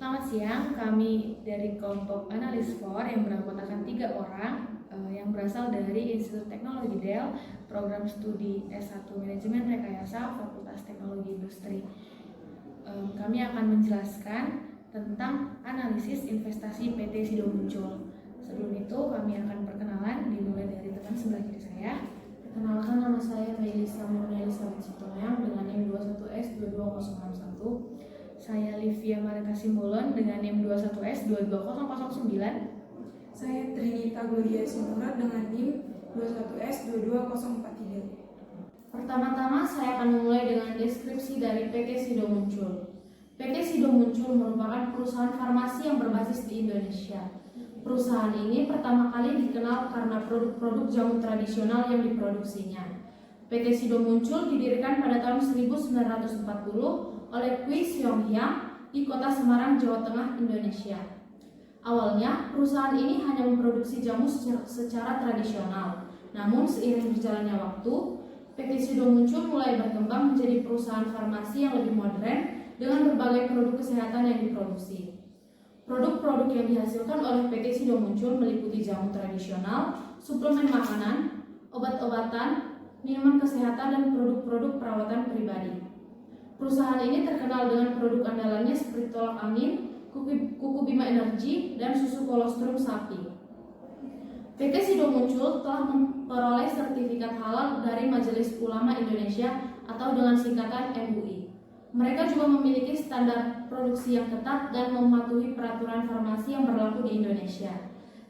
Selamat siang, kami dari kelompok analis FOR yang beranggotakan 3 orang yang berasal dari Institut Teknologi Del, Program Studi S1 Manajemen Rekayasa, Fakultas Teknologi Industri. Kami akan menjelaskan tentang analisis investasi PT Sido Muncul. Sebelum itu kami akan perkenalan, dimulai dari teman sebelah kiri saya. Perkenalkan, nama saya Melisa Murni Elizabeth Sitomang dengan NIM 21S22061. Saya Livia Marita Simbolon dengan NIM 21S22009. Saya Trinita Gloria Sinurat dengan NIM 21S22043. Pertama-tama saya akan memulai dengan deskripsi dari PT Sido Muncul. PT Sido Muncul merupakan perusahaan farmasi yang berbasis di Indonesia. Perusahaan ini pertama kali dikenal karena produk-produk jamu tradisional yang diproduksinya. PT Sido Muncul didirikan pada tahun 1940 oleh Kwi Seong Hyang di kota Semarang, Jawa Tengah, Indonesia. Awalnya, perusahaan ini hanya memproduksi jamu secara tradisional. Namun, seiring berjalannya waktu, PT Sido Muncul mulai berkembang menjadi perusahaan farmasi yang lebih modern dengan berbagai produk kesehatan yang diproduksi. Produk-produk yang dihasilkan oleh PT Sido Muncul meliputi jamu tradisional, suplemen makanan, obat-obatan, minuman kesehatan, dan produk-produk perawatan pribadi. Perusahaan ini terkenal dengan produk andalannya seperti tolak angin, kuku Bima Energi, dan susu kolostrum sapi. PT Sido Muncul telah memperoleh sertifikat halal dari Majelis Ulama Indonesia atau dengan singkatan MUI. Mereka juga memiliki standar produksi yang ketat dan mematuhi peraturan farmasi yang berlaku di Indonesia.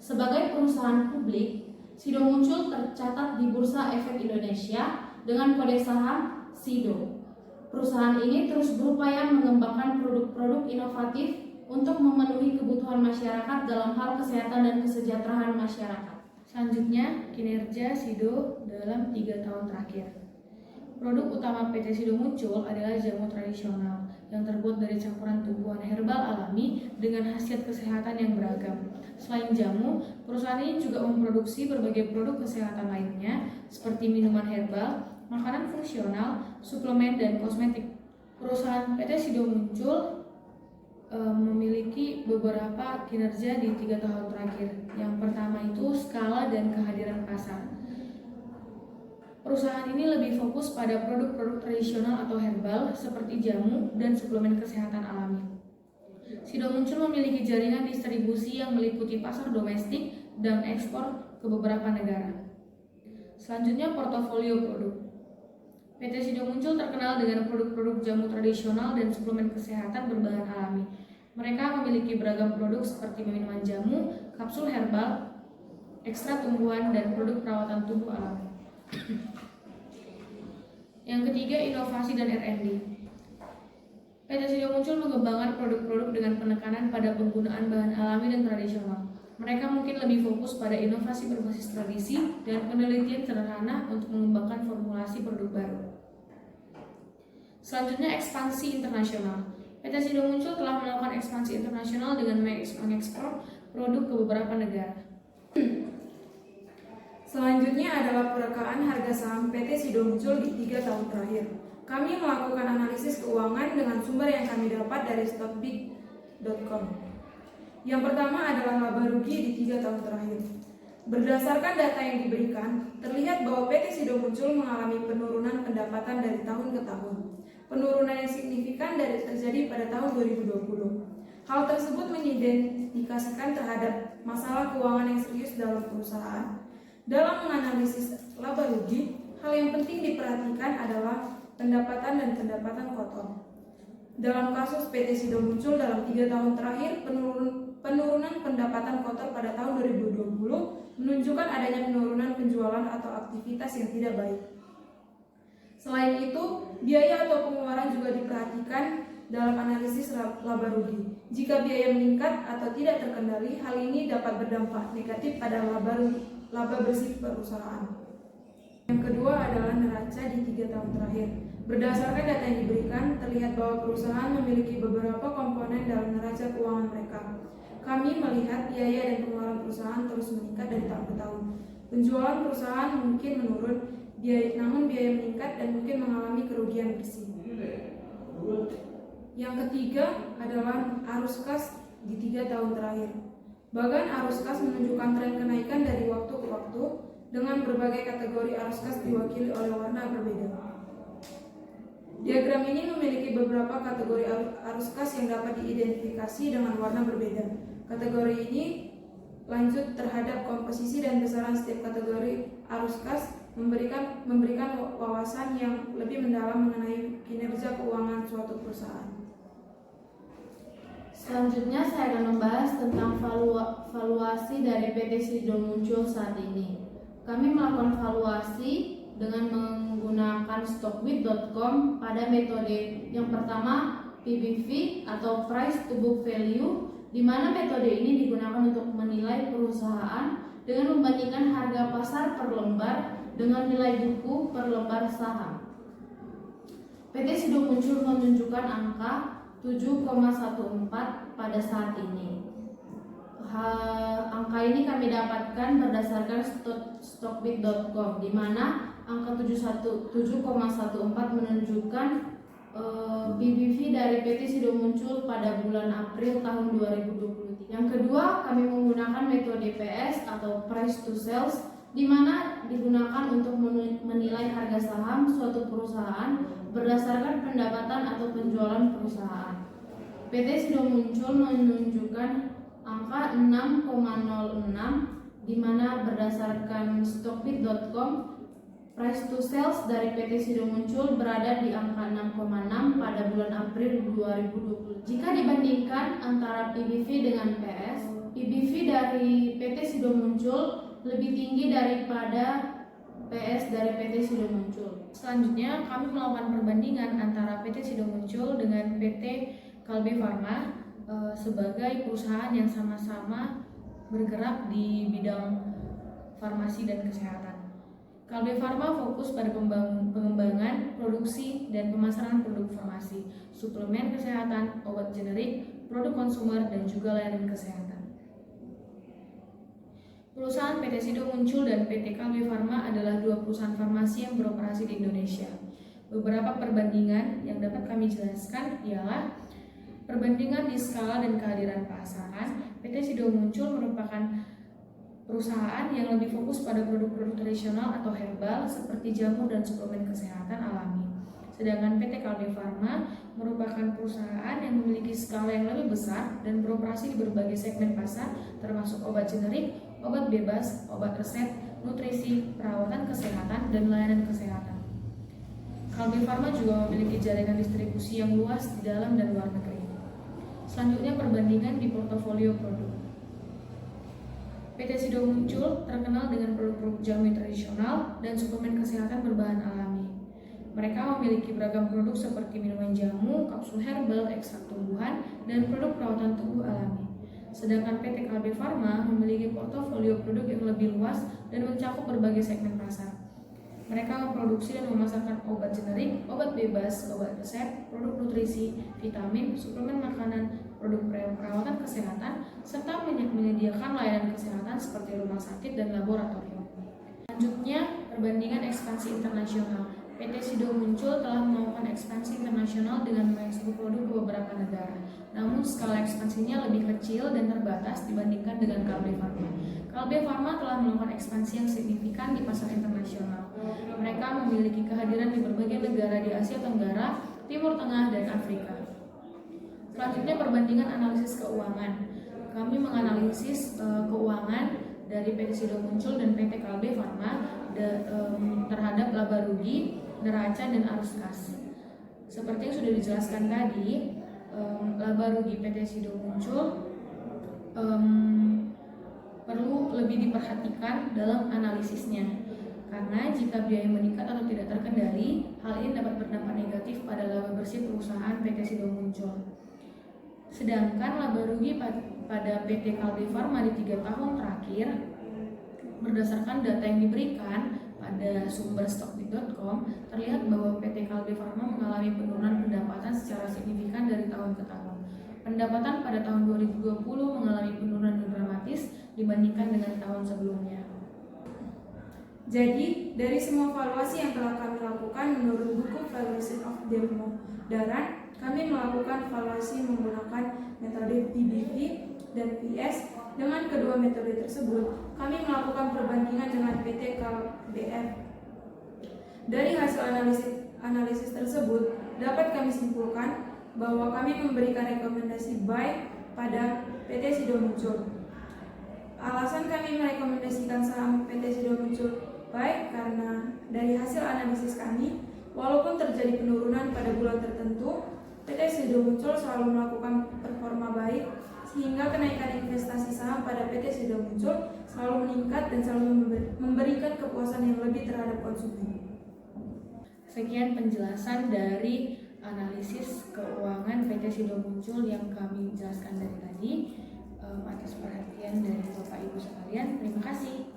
Sebagai perusahaan publik, Sido Muncul tercatat di Bursa Efek Indonesia dengan kode saham SIDO. Perusahaan ini terus berupaya mengembangkan produk-produk inovatif untuk memenuhi kebutuhan masyarakat dalam hal kesehatan dan kesejahteraan masyarakat. Selanjutnya, kinerja Sido dalam 3 tahun terakhir. Produk utama PT Sido Muncul adalah jamu tradisional yang terbuat dari campuran tumbuhan herbal alami dengan khasiat kesehatan yang beragam. Selain jamu, perusahaan ini juga memproduksi berbagai produk kesehatan lainnya seperti minuman herbal, makanan fungsional, suplemen, dan kosmetik. Perusahaan PT Sido Muncul memiliki beberapa kinerja di 3 tahun terakhir. Yang pertama itu skala dan kehadiran pasar. Perusahaan ini lebih fokus pada produk-produk tradisional atau herbal seperti jamu dan suplemen kesehatan alami. Sido Muncul memiliki jaringan distribusi yang meliputi pasar domestik dan ekspor ke beberapa negara. Selanjutnya, portofolio produk. PT Sido Muncul terkenal dengan produk-produk jamu tradisional dan suplemen kesehatan berbahan alami. Mereka memiliki beragam produk seperti minuman jamu, kapsul herbal, ekstrak tumbuhan, dan produk perawatan tubuh alami. Yang ketiga, inovasi dan R&D. PT Sido Muncul mengembangkan produk-produk dengan penekanan pada penggunaan bahan alami dan tradisional. Mereka mungkin lebih fokus pada inovasi berbasis tradisi dan penelitian sederhana untuk mengembangkan formulasi produk baru. Selanjutnya, ekspansi internasional. PT Sido Muncul telah melakukan ekspansi internasional dengan mengekspor produk ke beberapa negara. Selanjutnya adalah perekaan harga saham PT Sido Muncul di 3 tahun terakhir. Kami melakukan analisis keuangan dengan sumber yang kami dapat dari stockbig.com. Yang pertama adalah laba rugi di 3 tahun terakhir. Berdasarkan data yang diberikan, terlihat bahwa PT Sido Muncul mengalami penurunan pendapatan dari tahun ke tahun. Penurunan yang signifikan terjadi pada tahun 2020. Hal tersebut mengindikasikan terhadap masalah keuangan yang serius dalam perusahaan. Dalam menganalisis laba rugi, hal yang penting diperhatikan adalah pendapatan dan pendapatan kotor. Dalam kasus PT Sido Muncul dalam 3 tahun terakhir, penurunan pendapatan kotor pada tahun 2020 menunjukkan adanya penurunan penjualan atau aktivitas yang tidak baik. Selain itu, biaya atau pengeluaran juga diperhatikan dalam analisis laba rugi. Jika biaya meningkat atau tidak terkendali, hal ini dapat berdampak negatif pada laba bersih perusahaan. Yang kedua adalah neraca di 3 tahun terakhir. Berdasarkan data yang diberikan, terlihat bahwa perusahaan memiliki beberapa komponen dalam neraca keuangan mereka. Kami melihat biaya dan pengeluaran perusahaan terus meningkat dari tahun ke tahun. Penjualan perusahaan mungkin menurun, namun biaya meningkat dan mungkin mengalami kerugian bersih. Yang ketiga adalah arus kas di 3 tahun terakhir. Bahkan arus kas menunjukkan tren kenaikan dari waktu ke waktu dengan berbagai kategori arus kas diwakili oleh warna berbeda. Diagram ini memiliki beberapa kategori arus kas yang dapat diidentifikasi dengan warna berbeda. Kategori ini lanjut terhadap komposisi dan besaran setiap kategori arus kas memberikan wawasan yang lebih mendalam mengenai kinerja keuangan suatu perusahaan. Selanjutnya saya akan membahas tentang valuasi dari PT Sido Muncul saat ini. Kami melakukan valuasi dengan menggunakan stockbit.com pada metode yang pertama PBV atau Price to Book Value, di mana metode ini digunakan untuk menilai perusahaan dengan membandingkan harga pasar per lembar dengan nilai buku per lembar saham. PT Sido Muncul menunjukkan angka 7,14 pada saat ini. Angka ini kami dapatkan berdasarkan stockbit.com, di mana angka 7,14 menunjukkan PBV dari PT Sido Muncul pada bulan April tahun 2023. Yang kedua, kami menggunakan metode PS atau Price to Sales, di mana digunakan untuk menilai harga saham suatu perusahaan berdasarkan pendapatan atau penjualan perusahaan. PT Sido Muncul menunjukkan angka 6,06, di mana berdasarkan stockbit.com price to sales dari PT Sido Muncul berada di angka 6,6 pada bulan April 2020. Jika dibandingkan antara PBV dengan PS, PBV dari PT Sido Muncul lebih tinggi daripada PS dari PT Sido Muncul. Selanjutnya kami melakukan perbandingan antara PT Sido Muncul dengan PT Kalbe Farma sebagai perusahaan yang sama-sama bergerak di bidang farmasi dan kesehatan. Kalbe Farma fokus pada pengembangan, produksi, dan pemasaran produk farmasi, suplemen kesehatan, obat generik, produk konsumer, dan juga layanan kesehatan. Perusahaan PT Sido Muncul dan PT Kalbe Farma adalah dua perusahaan farmasi yang beroperasi di Indonesia. Beberapa perbandingan yang dapat kami jelaskan ialah perbandingan di skala dan kehadiran pasaran. PT Sido Muncul merupakan perusahaan yang lebih fokus pada produk-produk tradisional atau herbal seperti jamu dan suplemen kesehatan alami. Sedangkan PT Kalbe Farma merupakan perusahaan yang memiliki skala yang lebih besar dan beroperasi di berbagai segmen pasar termasuk obat generik, obat bebas, obat resep, nutrisi, perawatan kesehatan, dan layanan kesehatan. Kalbe Farma juga memiliki jaringan distribusi yang luas di dalam dan luar negeri. Selanjutnya perbandingan di portofolio produk. PT Sido Muncul terkenal dengan produk-produk jamu tradisional dan suplemen kesehatan berbahan alami. Mereka memiliki beragam produk seperti minuman jamu, kapsul herbal, ekstrak tumbuhan, dan produk perawatan tubuh alami. Sedangkan PT Kalbe Farma memiliki portofolio produk yang lebih luas dan mencakup berbagai segmen pasar. Mereka memproduksi dan memasarkan obat generik, obat bebas, obat resep, produk nutrisi, vitamin, suplemen makanan, produk perawatan kesehatan, serta menyediakan layanan kesehatan seperti rumah sakit dan laboratorium. Selanjutnya, perbandingan ekspansi internasional. PT Sido Muncul telah melakukan ekspansi internasional dengan mengekspor produk ke beberapa negara. Namun skala ekspansinya lebih kecil dan terbatas dibandingkan dengan Kalbe Farma. Kalbe Farma telah melakukan ekspansi yang signifikan di pasar internasional. Mereka memiliki kehadiran di berbagai negara di Asia Tenggara, Timur Tengah, dan Afrika. Selanjutnya perbandingan analisis keuangan. Kami menganalisis keuangan dari PT Sido Muncul dan PT Kalbe Farma terhadap laba rugi, neraca, dan arus kas. Seperti yang sudah dijelaskan tadi, laba rugi PT Sido Muncul perlu lebih diperhatikan dalam analisisnya, karena jika biaya meningkat atau tidak terkendali, hal ini dapat berdampak negatif pada laba bersih perusahaan PT Sido Muncul. Sedangkan laba rugi pada PT Kalbe Farma di 3 tahun terakhir, berdasarkan data yang diberikan pada sumber stockbit.com, terlihat bahwa PT Kalbe Farma mengalami penurunan pendapatan secara signifikan dari tahun ke tahun. Pendapatan pada tahun 2020 mengalami penurunan yang dramatis dibandingkan dengan tahun sebelumnya. Jadi, dari semua valuasi yang telah kami lakukan menurut buku Valuation of Daran, kami melakukan valuasi menggunakan metode PBV dan PS. Dengan kedua metode tersebut, kami melakukan perbandingan dengan PT KBF. Dari hasil analisis tersebut, dapat kami simpulkan bahwa kami memberikan rekomendasi buy pada PT Sido Muncul. Alasan kami merekomendasikan saham PT Sido Muncul buy karena dari hasil analisis kami, walaupun terjadi penurunan pada bulan tertentu, PT Sido Muncul selalu melakukan performa baik, sehingga kenaikan investasi saham pada PT Sido Muncul selalu meningkat dan selalu memberikan kepuasan yang lebih terhadap konsumen. Sekian penjelasan dari analisis keuangan PT Sido Muncul yang kami jelaskan dari tadi. Atas perhatian dari Bapak Ibu sekalian, terima kasih.